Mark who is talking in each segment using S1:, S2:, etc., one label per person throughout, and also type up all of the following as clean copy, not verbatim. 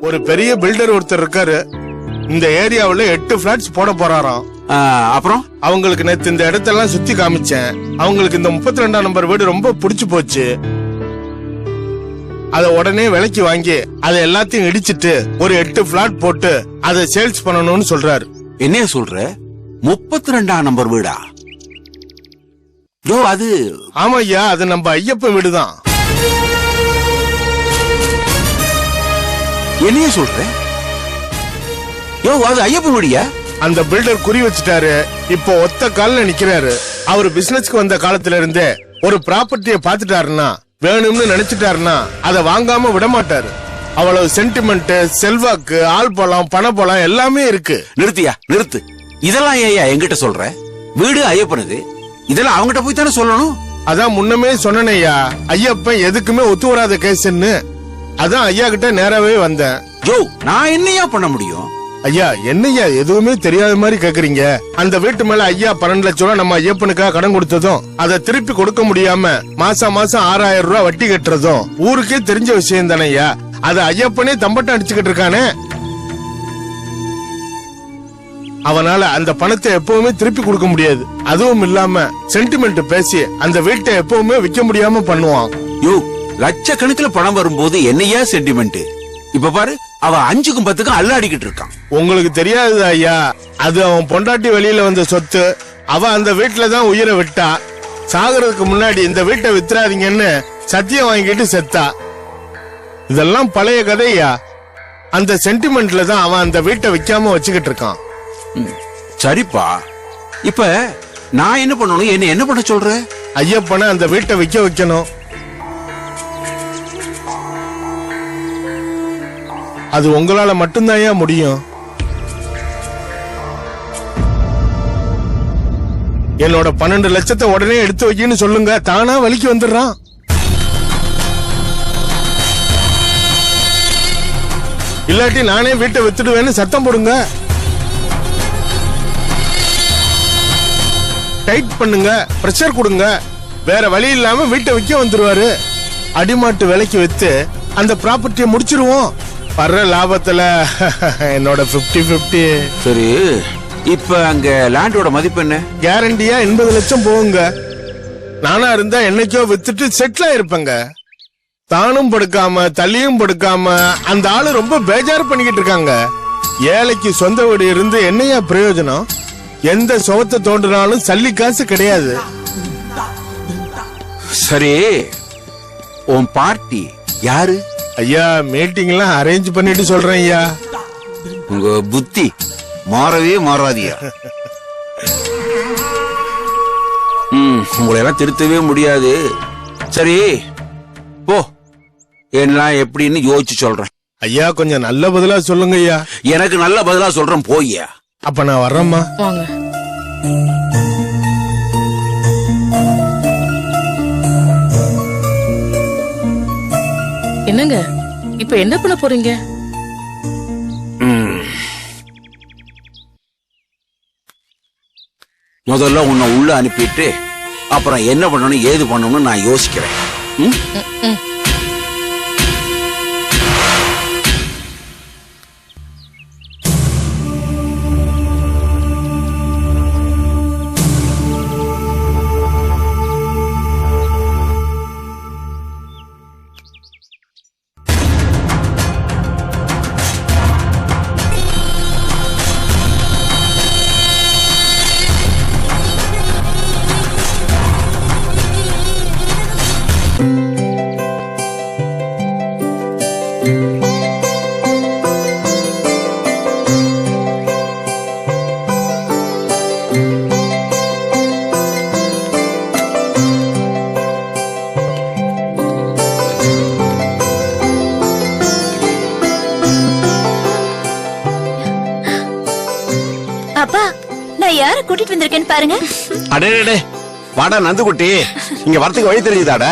S1: ஒரு பெரிய பில்டர் ஒருத்தர் இருக்காரு. இந்த ஏரியாவுல 8 பிளாட்ஸ் போட போறாராம்.
S2: அப்புறம்
S1: அவங்களுக்கு நேத்து இந்த இடத்தெல்லாம் சுத்தி காமிச்சேன். அவங்களுக்கு இந்த 32ஆம் நம்பர் வீடு ரொம்ப பிடிச்சு போச்சு. அத உடனே விலைக்கு வாங்கி அதை எல்லாத்தையும் இடிச்சிட்டு ஒரு 8 பிளாட் போட்டு அதை சேல்ஸ் பண்ணணும்னு சொல்றாரு.
S2: என்ன சொல்ற? 32ஆம் நம்பர் வீடா? அது
S1: ஆமா ஐயா, அது நம்ம ஐயப்பன் வீடுதான்.
S2: என்னைய சொல்ற? அது ஐயப்பன் வீடியா?
S1: அந்த பில்டர் குறி வச்சுட்டாரு. இப்போ ஒத்த கால்ல நிக்கிறாரு. அவர் பிசினஸ்க்கு வந்த காலத்துல இருந்தே ஒரு ப்ராப்பர்ட்டிய பாத்துட்டாருன்னா, வேணும்னு நினைச்சிட்டாருன்னா அதை வாங்காம விட மாட்டாரு. அவ்வளவு சென்டிமெண்ட், செல்வாக்கு, ஆள் பலம், பண பலம் எல்லாமே இருக்கு.
S2: நிறுத்தியா? நிறுத்து. இதெல்லாம் ஏயா என்கிட்ட சொல்ற? வீடு ஐயப்பனுது, இதெல்லாம் அவங்கிட்ட போய் தானே சொல்லணும்.
S1: அதான் முன்னமே சொன்னேயா, ஐயப்பன் எதுக்குமே ஒத்து வராத கேஸ்ன்னு. அதான் ஐயா கிட்ட நேராவே வந்தேன்.
S2: நான் என்னையா பண்ண முடியும்?
S1: ஐயா, என்னையா எதுவுமே தெரியாத மாதிரி கேக்குறீங்க? அந்த வீட்டு மேல ஐயா 12 லட்சம் ரூபாய் நம்ம ஐயப்பனுக்காக கடன் கொடுத்ததும் அதை திருப்பி கொடுக்க முடியாம மாசம் 6000 ரூபாய் வட்டி கட்டுறதும் ஊருக்கே தெரிஞ்ச விஷயம் தானே ஐயா. அதை ஐயப்பனே தம்பட்டம் அடிச்சுக்கிட்டு இருக்கானே. அவனால அந்த பணத்தை எப்பவுமே திருப்பி கொடுக்க முடியாது. அதுவும் இல்லாம சென்டிமெண்ட் பேசி அந்த வீட்டை எப்பவுமே விற்க முடியாம பண்ணுவான்.
S2: லட்சக்கணக்கில் பணம் வரும்போது என்னையா சென்டிமெண்ட்? இப்ப பாரு, அவன் 5க்கும் 10க்கும் அல்லாடிக்கிட்டு இருக்கான்.
S1: உங்களுக்கு தெரியாது ஐயா, அது அவன் பொண்டாட்டி வெளியில வந்த சொத்து. அவ அந்த வீட்டுல தான் உயிரை விட்டா. சாகிறதுக்கு முன்னாடி இந்த வீட்டை வித்துறாதீங்கன்னு சத்தியம் வாங்கிட்டு செத்தா. இதெல்லாம் பழைய கதையா. அந்த சென்டிமெண்ட்ல தான் அவன் அந்த வீட்டை விற்காம வச்சுக்கிட்டு இருக்கான்.
S2: சரிப்பா, இப்ப நான் என்ன பண்ணணும்? என்ன பண்ண சொல்ற?
S1: ஐயப்பனை அந்த வீட்டை விற்க வைக்கணும். அது உங்களால மட்டும்தான் முடியும். என்னோட 12 லட்சத்தை உடனே எடுத்து வைக்கன்னு சொல்லுங்க, தானா வலிக்கு வந்துடுறான். இல்லாட்டி நானே வீட்டை வித்துடுவேன்னு சத்தம் போடுங்க. டைட் பண்ணுங்க, பிரஷர் கொடுங்க. வேற வழி இல்லாம வீட்டை விற்க வந்துருவாரு. அடிமாட்டு விலைக்கு வித்து அந்த ப்ராப்பர்ட்டியை முடிச்சிருவோம். வர்ற லாபத்துல என்னோட 50-50.
S2: சரி, இப்ப அங்க லேண்டோட மதிப்பு என்ன?
S1: கேரண்டியா 80 லட்சம் போகுங்க. நானா இருந்தா என்னைக்கோ வித்துட்டு செட்டில் ஆயிருப்பேங்க. தானும் படுக்காம தள்ளியும் படுக்காம அந்த ஆளு ரொம்ப பேஜார் பண்ணிக்கிட்டு இருக்காங்க. ஏழைக்கு சொந்த வீடு இருந்து என்னையா பிரயோஜனம்? எந்த சுவத்தை தோன்றினாலும் சல்லி காசு கிடையாது.
S2: சரி, உன் பார்ட்டி யாரு?
S1: ஐயா, மீட்டிங் எல்லாம் அரேஞ்ச் பண்ணிட்டு சொல்றேன் ஐயா.
S2: உங்க புத்தி மாறவே மாறாதியா. உங்களை எல்லாம் திருத்தவே முடியாது. சரி போ, எல்லாம் எப்படின்னு யோசிச்சு சொல்றேன்.
S1: ஐயா, கொஞ்சம் நல்ல பதிலா சொல்லுங்க ஐயா.
S2: எனக்கு நல்ல பதிலா சொல்றேன், போய்யா.
S1: அப்ப நான் வர்றேம்மா.
S3: வாங்க. என்னங்க இப்ப என்ன பண்ண போறீங்க?
S2: முதல்ல உன்னை உள்ள அனுப்பிட்டு அப்புறம் என்ன பண்ணணும் ஏது பண்ணணும்னு நான் யோசிக்கிறேன்.
S4: அப்பா, நான் யார கூட்டிட்டு வந்திருக்கேன்னு பாருங்க.
S2: அடே வாடா நந்துக்குட்டி, இங்க வரதுக்கு வழி தெரியுதாடா?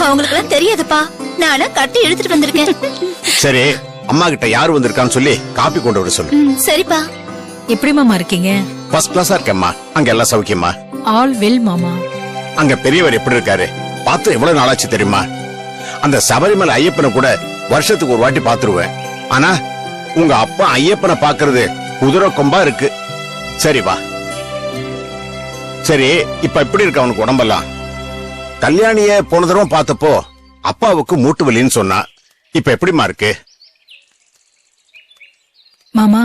S4: அவங்களுக்கு எல்லாம் தெரியாதுப்பா, நானே கட்டி எடுத்துட்டு வந்திருக்கேன்.
S2: சரி, அம்மா கிட்ட யார் வந்திருக்கான்னு சொல்லி காப்பி கொண்டு வர சொல்லு.
S4: சரிப்பா.
S5: எப்படி மாமா இருக்கீங்க?
S2: ஃபர்ஸ்ட் கிளாஸா இருக்கேம்மா. அங்க எல்லாம் சௌக்கியமா?
S5: ஆல் வெல் மாமா.
S2: அங்க பெரியவர் எப்படி இருக்காரு? பார்த்து எவ்வளவு நாளாச்சு தெரியுமா? அந்த சபரிமலை ஐயப்பனை கூட வருஷத்துக்கு ஒரு வாட்டி பாத்துருவேன்.
S6: ஆனா உங்க அப்பா ஐயப்பனை பாக்குறது குதிரை கொம்பா இருக்கு. சரி வா. சரி, இப்ப எப்படி இருக்கு அவனுக்கு உடம்பெல்லாம்? கல்யாணிய போன தடவை பார்த்தப்போ அப்பாவுக்கு மூட்டு வலின்னு சொன்னா. இப்ப எப்படிமா இருக்கு?
S5: மாமா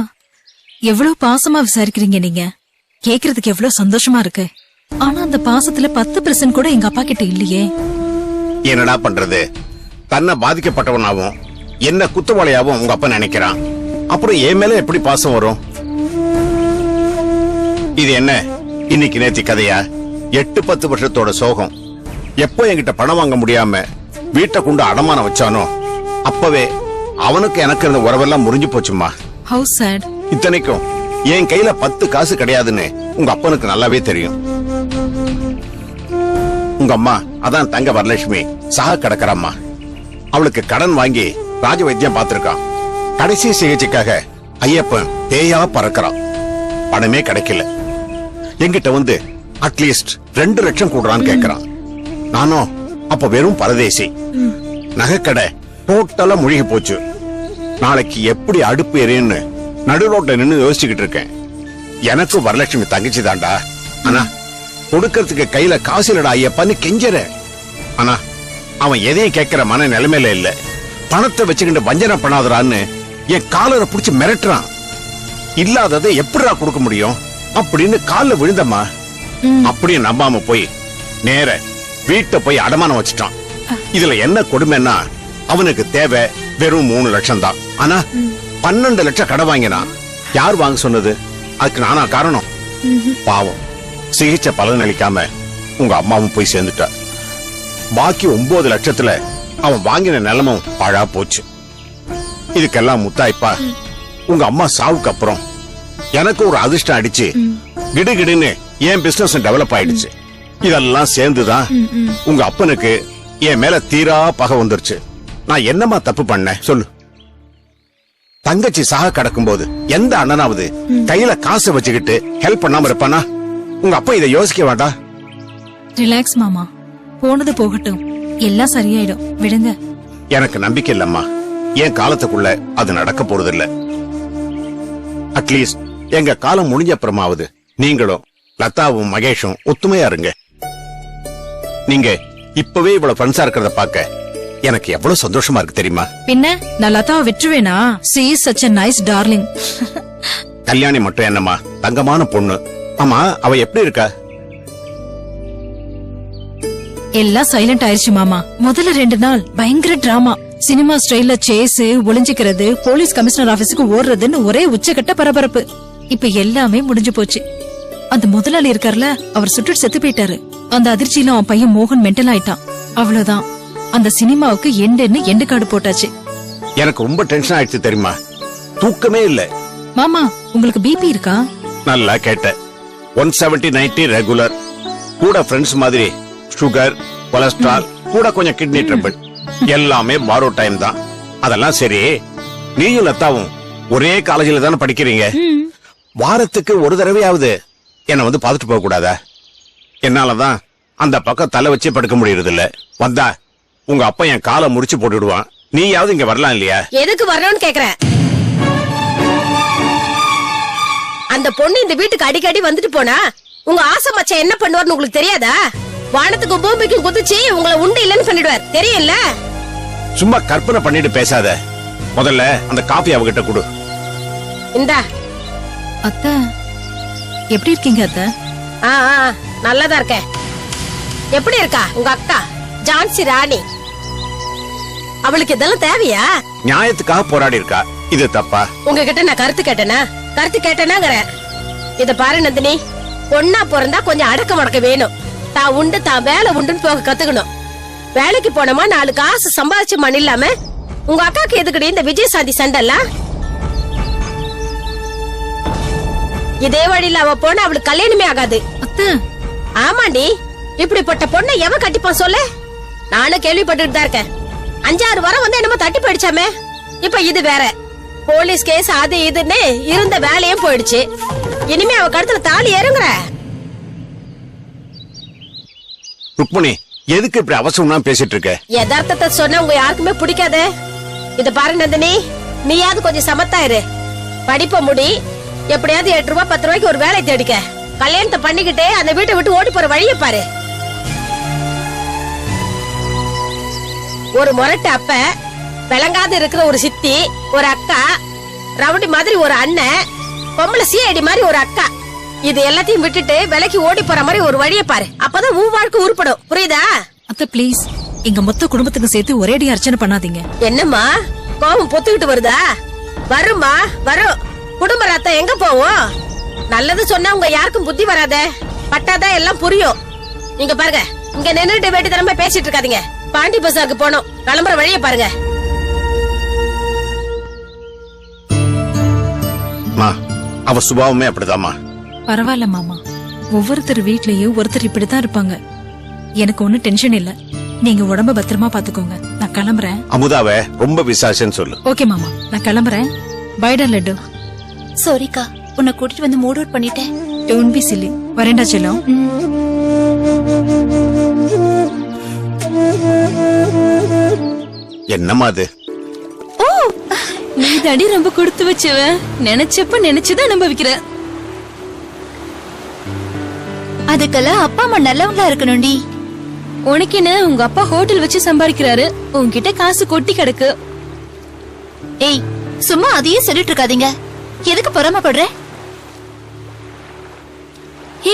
S5: எவ்வளவு பாசமா விசாரிக்கிறீங்க நீங்க. கேக்குறதுக்கு எவ்வளவு சந்தோஷமா இருக்கு. ஆனா அந்த பாசத்துல 10% கூட எங்க அப்பா கிட்ட இல்லையே.
S6: என்னடா பண்றது? தன்னை பாதிக்கப்பட்டவனாவும் என்ன குத்தவாளியாவும் உங்க அப்பா நினைக்கிறான். அப்புறம் என் மேல எப்படி பாசம் வரும்? இது என்ன இன்னைக்கு நேத்தி கதையா? 8-10 வருஷத்தோட சோகம். எப்போ என்கிட்ட பணம் வாங்க முடியாம வீட்டை கொண்டு அடமானம் வச்சானோ அப்பவே அவனுக்கு எனக்கு இருந்த உறவெல்லாம் முறிஞ்சு போச்சுமா.
S5: How sad.
S6: இத்தனைக்கும் என் கையில 10 காசு கிடையாதுன்னு உங்க அப்பனுக்கு நல்லாவே தெரியும். உங்க அம்மா அதான் தங்க வரலட்சுமி சாக கிடக்குறம்மா. அவளுக்கு கடன் வாங்கி ராஜ வைத்தியம் பார்த்திருக்கான். கடைசி சிகிச்சைக்காக ஐயப்பன் பேயா பறக்கிறான். பணமே கிடைக்கல. என்கிட்ட வந்து அட்லீஸ்ட் 2 லட்சம் கூடுறான்னு கேக்குறான். நானும் அப்ப வெறும் பரதேசி. நகைக்கடை டோட்டலா முழுகி போச்சு. நாளைக்கு எப்படி அடுப்பு எரியுன்னு நடு ரோட்ல நின்னு யோசிச்சுக்கிட்டு இருக்கேன். எனக்கு வரலட்சுமி தங்கச்சி தாண்டா. ஆனா கொடுக்கறதுக்கு கையில காசு இல்லடா ஐயப்பான்னு கெஞ்சற. ஆனா அவன் எதையும் கேட்கிற மன நிலைமையில இல்ல. பணத்தை வச்சுக்கிட்டு வஞ்சனை பண்ணாதரான்னு என் காலரை புடிச்சு மிரட்டுறான். இல்லாததை எப்படிடா கொடுக்க முடியும் அப்படின்னு காலில் விழுந்தம்மா. அப்படியே நம்பாம போய் நேர வீட்டை போய் அடமானம் வச்சுட்டான். இதுல என்ன கொடுமைன்னா அவனுக்கு தேவை வெறும் 3 லட்சம் தான். ஆனா 12 லட்சம் கடை வாங்கினான். யார் வாங்க சொன்னது? அதுக்கு நானா காரணம்? பாவம், சிகிச்சை பலன் அளிக்காம உங்க அம்மாவும் போய் சேர்ந்துட்டா. பாக்கி 9 லட்சத்துல அவன் வாங்கின நிலமும் பாழா போச்சு. இதுக்கெல்லாம் முத்தாய்ப்பா உங்க அம்மா சாவுக்கு அப்புறம் எனக்கு ஒரு அதிர்ஷ்டம் அடிச்சு கிடுகிடுன்னு என் பிசினஸ் டெவலப் ஆயிடுச்சு. இதெல்லாம் சேர்ந்துதான் உங்க அப்பனுக்கு என் மேல தீரா பகை வந்துருச்சு. நான் என்னமா தப்பு பண்ணேன் சொல்லு? தங்கச்சி சாக கிடக்கும் போது எந்த அண்ணனாவது கையில காசை வச்சுக்கிட்டு ஹெல்ப் பண்ணாம இருப்பானா? உங்க அப்பா இதை யோசிக்க வேண்டாம்?
S5: ரிலாக்ஸ் மாமா, போனது போகட்டும், எல்லாம் சரியாயிடும், விடுங்க.
S6: எனக்கு நம்பிக்கை இல்லம்மா. என் காலத்துக்குள்ள அது நடக்க போறது இல்ல. அட்லீஸ்ட் எங்க காலம் முடிஞ்ச அப்புறமாவது நீங்களும் லதாவும் மகேஷும் ஒத்துமையா இருங்க. நீங்க இப்பவே இவ்வளவு ஃப்ரெண்ட்ஸா இருக்கிறத பார்க்க எனக்கு எவ்வளவு சந்தோஷமா இருக்கு தெரியுமா?
S5: பின்ன நான் லதாவை விட்டுருவேனா? she is such a nice darling.
S6: Kalyani மட்டும் என்னம்மா தங்கமான பொண்ணு. ஆமா, அவ எப்படி இருக்கா?
S5: எல்லாம் சைலண்ட் ஆயிருச்சு மாமா. முதல்ல 2 நாள் பயங்கர டிராமா. சினிமா ஸ்டைல்ல சேஸ், ஒளிஞ்சுக்கிறது, போலீஸ் கமிஷனர் ஆபீஸுக்கு ஓடுறதுன்னு ஒரே உச்சக்கட்ட பரபரப்பு. இப்ப எல்லாமே முடிஞ்சு போச்சு. அந்த முதலாளி இருக்கார்ல, அவர் சுட்டுட்டு செத்து போயிட்டாரு. அந்த அதிர்ச்சியில அவன் பையன் மோகன் மென்டல் ஆயிட்டான். அவ்வளவுதான், அந்த சினிமாவுக்கு எண்டு கார்டு போட்டாச்சு.
S6: எனக்கு ரொம்ப டென்ஷன் ஆயிடுச்சு தெரியுமா? தூக்கமே இல்ல.
S5: மாமா, உங்களுக்கு பிபி இருக்கா?
S6: நல்லா கேட்ட. 170/90 ரெகுலர். கூட ஃப்ரெண்ட்ஸ் மாதிரி சுகர், கொலஸ்ட்ரால், கூட கொஞ்சம் கிட்னி ட்ரபிள். எல்லாமே பாரோ டைம் தான். அதெல்லாம் சரி, நீயும் லதாவும் ஒரே காலேஜில தானே படிக்கிறீங்க. வாரத்துக்கு ஒரு தடவையாவது என்ன வந்து பாத்துட்டு போக கூடாதா? என்னாலதான் அந்த பக்கம் தலை வச்சே படுக்க முடியறது இல்ல. வந்தா உங்க அப்பா என் காலை முடிச்சு போட்டுடுவான். நீயாவது இங்க வரலாம் இல்லையா?
S4: எதுக்கு வரணும்னு கேக்குறேன். அந்த பொண்ணு இந்த வீட்டுக்கு அடிக்கடி வந்துட்டு போனா உங்க ஆசை மச்சான் என்ன பண்ணுவார்னு உங்களுக்கு தெரியாதா? வானத்துக்கு பூமிக்கும் குதிச்சு உங்களை உண்டு இல்லன்னு பண்ணிடுவார், தெரியல?
S6: சும்மா கற்பனை பண்ணிட்டு பேசாத. முதல்ல அந்த காபி அவகிட்ட கொடு.
S4: இந்தா.
S5: அத்தை, எப்படி இருக்கீங்க அத்தை?
S4: நல்லாதான் இருக்கேன். எப்படி இருக்கா உங்க அக்கா ஜான்சி ராணி? அவளுக்கு இதெல்லாம் தேவையா?
S6: நியாயத்துக்காக போராடி இருக்கா. இது தப்பா?
S4: உங்ககிட்ட நான் கருத்து கேட்டேனாங்கிற. இத பாரு நந்தினி, பொண்ணா பிறந்தா கொஞ்சம் அடக்க மடக்க வேணும். தான் உண்டு தான் வேலை உண்டுன்னு போக கத்துக்கணும். வேலைக்கு போனோமா 4 காசு சம்பாதிச்சு மணி இல்லாம உங்க அக்காக்கு எதுக்கடி இந்த விஜயசாந்தி சண்டெல்லாம்? இதே வழியில அவ போன அவளுக்கு கல்யாணமே ஆகாது. ஆமாண்டி, இப்படிப்பட்ட பொண்ணை எவன் கட்டிப்பான் சொல்லு? நானும் கேள்விப்பட்டுட்டு தான் இருக்கேன். 5-6 வாரம் வந்து என்னமோ தட்டி போயிடுச்சாமே. இப்ப இது வேற போலீஸ் கேஸ், அது இதுன்னு இருந்த வேலையும் போயிடுச்சு. இனிமே அவ கழுத்துல தாலி ஏறுங்கிற.
S6: ருக்மணி, எதுக்கு இப்படி அவசரமா பேசிட்டு இருக்க?
S4: யதார்த்தத்தை சொன்னா உங்க யாருக்குமே பிடிக்காதே. இத பாரு நந்தினி, நீயாவது கொஞ்சம் சமத்தாயிரு. படிப்ப முடி, எப்படியாவது 8 ரூபாய் 10 ரூபாய்க்கு ஒரு வேலை தேடிக்க. கல்யாணத்தை பண்ணிக்கிட்டே அந்த வீட்டை விட்டு ஓடி போற வழிய பாரு. ஒரு முரட்டு அப்ப, விளங்காத இருக்கிற ஒரு சித்தி, ஒரு அக்கா, ரவுடி மாதிரி ஒரு அண்ணன், பொம்பளை சிஐடி மாதிரி ஒரு அக்கா, இது எல்லாத்தையும் விட்டுட்டு விலைக்கு ஓடி போற மாதிரி ஒரு வழிய பாரு. அப்பதான் உன் வாழ்க்கை உருப்படும். புரியுதா?
S5: அத்தை ப்ளீஸ், எங்க மொத்த குடும்பத்துக்கு சேர்த்து ஒரேடி அர்ச்சனை பண்ணாதீங்க.
S4: என்னம்மா கோபம் பொத்துக்கிட்டு வருதா? வருமா வரும். குடும்ப ரத்தம் எங்க போவோம்? நல்லது சொன்னா உங்க யாருக்கும் புத்தி வராத. பட்டாதான் எல்லாம் புரியும். நீங்க பாருங்க, இங்க நின்னுட்டு வேண்டித்தனமா பேசிட்டு இருக்காதீங்க. பாண்டி பசாருக்கு போனோம். கிளம்புற வழிய பாருங்க.
S6: அவ சுபாவமே அப்படிதாம்மா.
S5: பரவாயில்ல மாமா, ஒவ்வொருத்தர் வீட்லயும் ஒருத்தர் இப்படித்தான் இருப்பாங்க. எனக்கு ஒண்ணு டென்ஷன் இல்ல. நீங்க உடம்ப பத்திரமா பாத்துக்கோங்க. நான் கிளம்புறேன்.
S6: அமுதாவை ரொம்ப விசாரிச்சேன்னு சொல்லு.
S5: ஓகே மாமா, நான் கிளம்புறேன். பைடா லட்டு.
S7: சாரிக்கா, உன்னை கூட்டிட்டு வந்து மூட் அவுட் பண்ணிட்டேன்.
S5: Don't be chilli. வரேன்டா செல்லம்.
S6: என்னம்மா அது?
S7: ஓ, நீ தாடி ரொம்ப கொடுத்து வச்சவ. நினைச்சப்ப நினைச்சுதான் அனுபவிக்கிற. அதுக்கெல்லாம் அப்பா அம்மா நல்லவங்களா இருக்கணும்டி. உனக்கு என்ன, உங்க அப்பா ஹோட்டல் வச்சு சம்பாதிக்கிறாரு, உன்கிட்ட காசு கொட்டி கிடக்கு. ஏய், சும்மா அதையே சொல்லிட்டு இருக்காதீங்க. எதுக்கு பொறாமப்படுற?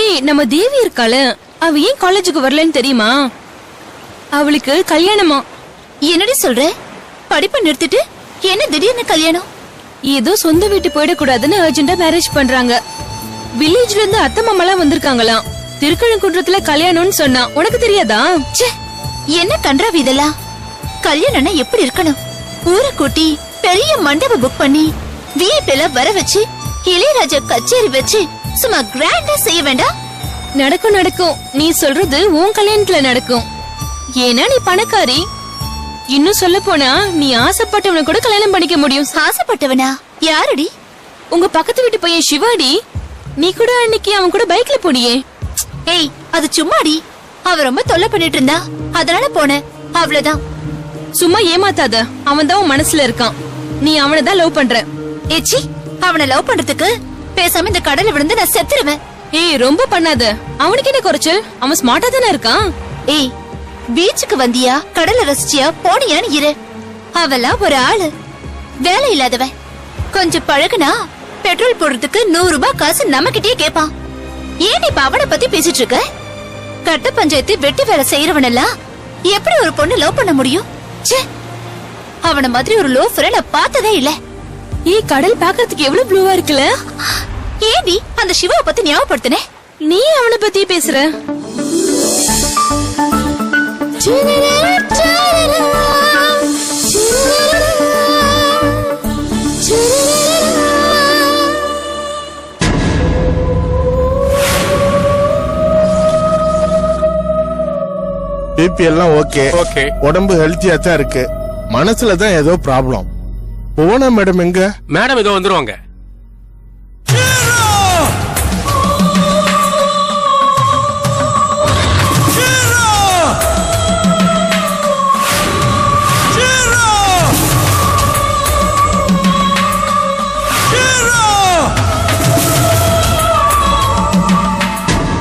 S7: ஏய், நம்ம தேவி இருக்காள, அவ ஏன் காலேஜுக்கு வரலன்னு தெரியுமா? அவளுக்கு கல்யாணமா. என்னடி சொல்ற? படிப்பை நிறுத்திட்டு என்ன திடீர்னு கல்யாணம்? ஏதோ சொந்த வீட்டு போயிடக்கூடாதுன்னு அர்ஜென்டா மேரேஜ் பண்றாங்க. வில்லேஜ்ல இருந்து அத்தை மாமாலாம் வந்திருக்காங்களாம். திருக்கழுக்குன்றத்துல கல்யாணம்னு சொன்னா உனக்கு தெரியாதா? என்ன கன்றாவி இதெல்லாம்? கல்யாணம்னா எப்படி இருக்கணும்? ஊரை கூட்டி பெரிய மண்டபம் புக் பண்ணி விஐபில வர வச்சு இளையராஜா கச்சேரி வச்சு சும்மா கிராண்டா செய்ய வேண்டாம்? நடக்கும் நடக்கும். நீ சொல்றது உன் கல்யாணத்துல நடக்கும். ஏன்னா நீ பணக்காரி. இன்னும் சொல்ல போனா நீ ஆசைப்பட்டவனை கூட கல்யாணம் பண்ணிக்க முடியும். ஆசைப்பட்டவனா? யாரடி? உங்க பக்கத்து வீட்டு பையன் சிவாடி. நீ கூட அன்னைக்கு அவன் கூட பைக்ல போனியே. ஏய், அது சும்மாடி. அவ ரொம்ப தொல்லை பண்ணிட்டு இருந்தா, அதனால போனேன். அவ்வளவுதான். சும்மா ஏமாத்தாத. அவன் தான் உன் மனசுல இருக்கான். நீ அவனை தான் லவ் பண்ற. ஏச்சி, அவனை லவ் பண்றதுக்கு பேசாம இந்த கடலை விழுந்து நான் செத்துருவேன். ஏய், ரொம்ப பண்ணாத. அவனுக்கு என்ன குறைச்சல்? அவன் ஸ்மார்ட்டா தானே இருக்கான். ஏய், பீச்சுக்கு வந்தியா, கடலை ரசிச்சியா, போனியான்னு இரு. அவெல்லாம் ஒரு ஆளு, வேலை இல்லாதவன். கொஞ்சம் பழகுனா பெட்ரோல் போடுறதுக்கு 100 ரூபாய் காசு நம்மகிட்டயே கேட்பான். ஏன் இப்ப அவனை பத்தி பேசிட்டு இருக்க? கட்ட பஞ்சாயத்து வெட்டி வேலை செய்யறவனெல்லாம் எப்படி ஒரு பொண்ணு லவ் பண்ண முடியும்? அவன மாதிரி ஒரு லோஃபரை நான் பார்த்ததே இல்ல. ஏய், கடல் பாக்கிறதுக்கு எவ்வளவு ப்ளூவா இருக்குல்ல? ஏடி அந்த சிவாவை பத்தி ஞாபகப்படுத்தினே? நீ அவனை பத்தி பேசுற?
S1: பிபி எல்லாம் ஓகே. உடம்பு ஹெல்த்தியா தான் இருக்கு. மனசுல தான் ஏதோ ப்ராப்ளம். போன மேடம் எங்க?
S8: மேடம் இதோ வந்துருவாங்க.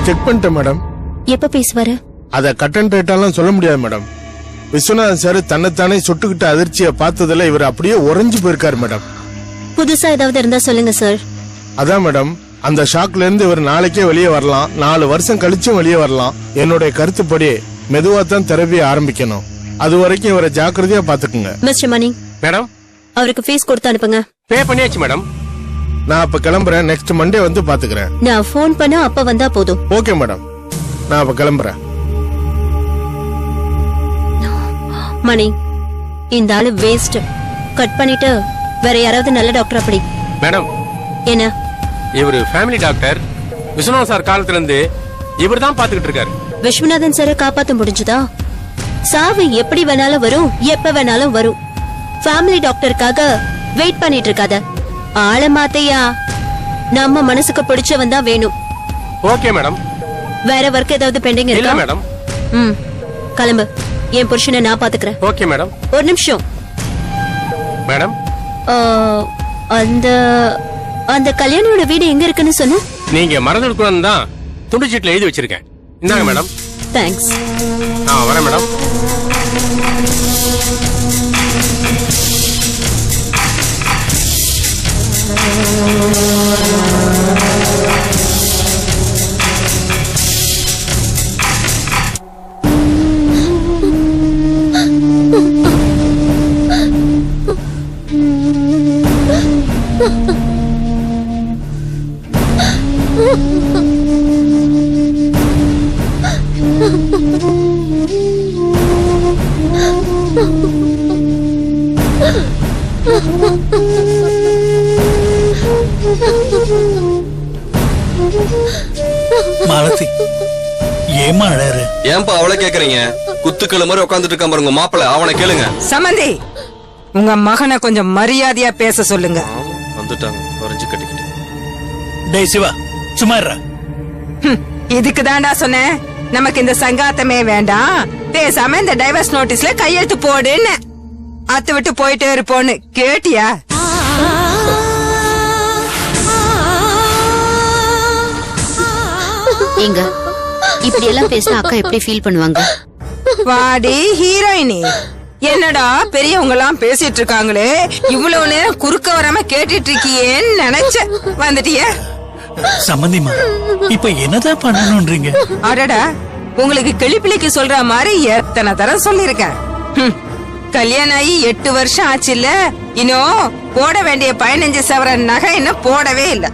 S1: செக் பண்ணிட்டேன் மேடம்.
S7: எப்ப பேசுவாரு?
S1: அத கட் அண்ட் ரைட்டாலாம் சொல்ல முடியாது மேடம். விஸ்வநாதன் சார் தன்னைத்தானே சுட்டுக்கிட்ட அதிர்ச்சியை பார்த்ததுல இவர் அப்படியே உறைஞ்சு போயிருக்காரு மேடம்.
S7: புதுசா ஏதாவது இருந்தா சொல்லுங்க சார்.
S1: அதான் மேடம், அந்த ஷாக்ல இருந்து இவர் நாளைக்கே வெளியே வரலாம், 4 வருஷம் கழிச்சும் வெளியே வரலாம். என்னுடைய கருத்துப்படி மெதுவா தான் தெரபியை ஆரம்பிக்கணும். அது வரைக்கும் இவரை ஜாக்கிரதையா பாத்துக்குங்க.
S7: மிஸ்டர் மணி
S8: மேடம்,
S7: அவருக்கு ஃபீஸ் கொடுத்து அனுப்புங்க.
S8: பே பண்ணியாச்சு மேடம்.
S1: நான் அப்ப கிளம்புறேன். நெக்ஸ்ட் மண்டே வந்து பாத்துக்கிறேன்.
S7: நான் போன் பண்ண அப்ப வந்தா போதும்.
S1: ஓகே மேடம், நான் அப்ப கிளம்புறேன்.
S7: மணி, இந்த ஆளு வேஸ்ட். கட் பண்ணிட்டு வேற யாராவது நல்ல டாக்டர் அப்படி.
S8: மேடம்,
S7: என்ன?
S8: இவரு ஃபேமிலி டாக்டர். விஸ்வநாத் சார் காலத்துல இருந்து இவர் தான் பாத்துக்கிட்டு இருக்காரு.
S7: விஸ்வநாதன் சாரை காப்பாத்த முடிஞ்சுதா? சாவு எப்படி வேணாலும் வரும், எப்ப வேணாலும் வரும். ஃபேமிலி டாக்டருக்காக வெயிட் பண்ணிட்டு இருக்காத. ஆள மாத்தையா, நம்ம மனசுக்கு பிடிச்சவன் தான் வேணும்.
S8: Okay madam.
S7: வேற ஒர்க் ஏதாவது பெண்டிங்
S8: இல்ல
S7: இருக்கா?
S8: மேடம்.
S7: கிளம்பு. என் புருஷனை நான் பாத்துக்கிறேன்.
S8: Okay madam.
S7: ஒரு நிமிஷம்.
S8: மேடம்,
S7: அந்த அந்த கல்யாணியோட வீடு எங்க இருக்குன்னு சொன்ன?
S8: நீங்க மறந்துடுக்கணும் தான் துண்டு சீட்ல எழுதி வச்சிருக்கேன். இந்தாங்க மேடம்.
S7: தேங்க்ஸ்.
S8: வரேன் மேடம்.
S9: மாலதி, ஏமா அழறு?
S10: ஏன்பா அவளை கேக்குறீங்க? குத்துக்கள மாதிரி உட்காந்துட்டு இருக்க பாருங்க மாப்பிள்ள, அவனை கேளுங்க.
S11: சமந்தி, உங்க மகனை கொஞ்சம் மரியாதையா பேச சொல்லுங்க.
S10: வந்துட்டாங்க வரைஞ்சு கட்டிக்கிட்டு.
S9: டேய் சிவா, சும்மா இருடா.
S11: இதுக்கு தாண்டா சொன்னேன், நமக்கு இந்த சங்காத்தமே வேண்டாம், பேசாம இந்த டைவர்ஸ் நோட்டீஸ்ல கையெழுத்து போடுன்னு. அத்து விட்டு போயிட்டே இருப்போன்னு கேட்டியா?
S7: எங்க இப்படி எல்லாம் பேசினா அக்கா எப்படி ஃபீல் பண்ணுவாங்க?
S11: வாடி ஹீரோயினி, என்னடா பெரியவங்க எல்லாம் பேசிட்டு இருக்காங்களே, இவ்வளவு நேரம் குறுக்க வராம கேட்டுட்டு இருக்கியேன்னு நினைச்ச. வந்துட்டிய
S9: சம்பந்திமா, இப்ப என்னதான் பண்ணணும்ன்றீங்க?
S11: அடடா, உங்களுக்கு கிளிப்பிள்ளைக்கு சொல்ற மாதிரி எத்தனை தரம் சொல்லிருக்கேன். கல்யாணம் ஆகி 8 வருஷம் ஆச்சுல்ல, இன்னும் போட வேண்டிய 15 சவரன் நகை இன்னும் போடவே இல்ல.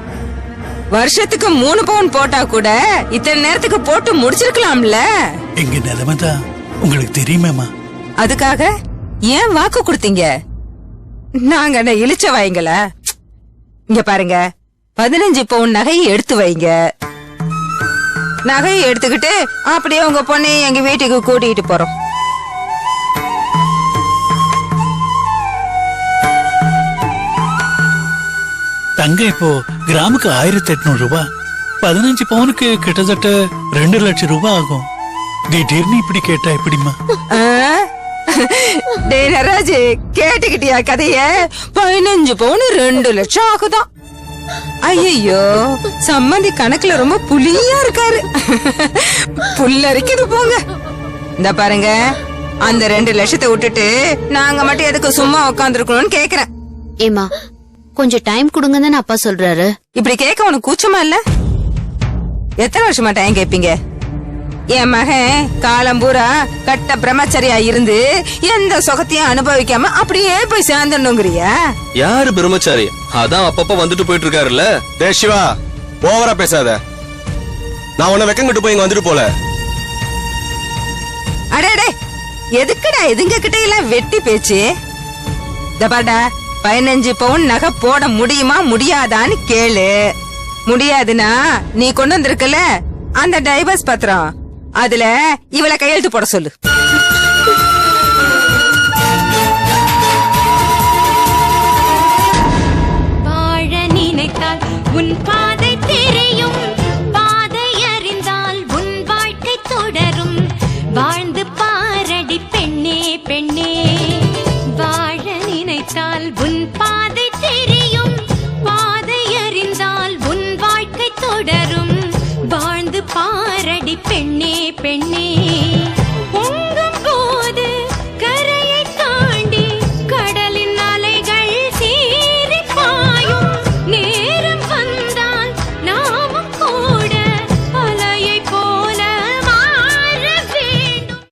S11: வருஷத்துக்கு 3 பவுன் போட்டா கூட இத்தனை நேரத்துக்கு போட்டு முடிச்சிருக்கலாம்ல.
S9: எங்க நிலைமைதான் உங்களுக்கு தெரியுமேமா.
S11: அதுக்காக ஏன் வாக்கு கொடுத்தீங்க? நாங்க என்ன இழிச்ச வைங்கள? இங்க பாருங்க, 15 பவுன் நகையை எடுத்து வைங்க. நகையை எடுத்துக்கிட்டு அப்படியே உங்க பொண்ணை எங்க வீட்டுக்கு கூட்டிட்டு போறோம்.
S9: தங்க இப்போ கிராமுக்கு 1800 ரூபாய், 15 பவுனுக்கு கிட்டத்தட்ட 2 லட்சம் ரூபாய் ஆகும். திடீர்னு இப்படி கேட்டா எப்படிமா?
S11: டேய் நராஜ், கேட்டுக்கிட்டியா கதைய? 15 பவுன் 2 லட்சம் ஆகுதான். ஐயோ, சம்மந்தி கணக்குல ரொம்ப புலியா இருக்காரு. புல்லரிக்குது போங்க. இந்த பாருங்க, அந்த 2 லட்சத்தை விட்டுட்டு நாங்க மட்டும் எதுக்கு சும்மா உட்காந்துருக்கணும்னு கேக்குறேன்.
S7: ஏமா, கொஞ்சம் டைம் கொடுங்கன்னு அப்பா சொல்றாரு.
S11: இப்படி கேட்க உனக்கு கூச்சமா இல்ல? எத்தனை வருஷமா டைம் கேப்பீங்க? என் மகன் காலம் பூரா கட்ட பிரம்மச்சரியா இருந்து எந்த சுகத்தையும் அனுபவிக்காம அப்படியே போய் சேர்ந்துடணுங்கிறியா?
S10: யாரு பிரம்மச்சாரி? அதான் அப்பப்ப வந்துட்டு போயிட்டு இருக்காருல்ல.
S12: டே சிவா, ஓவரா பேசாத. நான் உன்ன வெக்கம் கட்டு போய் இங்க வந்துட்டு போல.
S11: அடே, எதுக்குடா இதுங்க கிட்ட எல்லாம் வெட்டி பேச்சு? தபாடா, 15 பவுன் நகை போட முடியுமா முடியாதான்னு கேளு. முடியாதுன்னா நீ கொண்டு வந்திருக்கல அந்த டைவர்ஸ் பத்திரம், அதுல இவளை கையெழுத்து போட சொல்லு.
S13: வாழ நினைத்தால் உன் பாதை தெரியும், பாதை அறிந்தால் உன் வாழ்க்கை தொடரும். வாழ்ந்து பாரடி பெண்ணே பெண்ணே, வாழ நினைத்தால் உன் பாதை தெரியும், பாதை அறிந்தால் உன் வாழ்க்கை தொடரும். வாழ்ந்து பாரடி பெண்ணே பெண்ணே.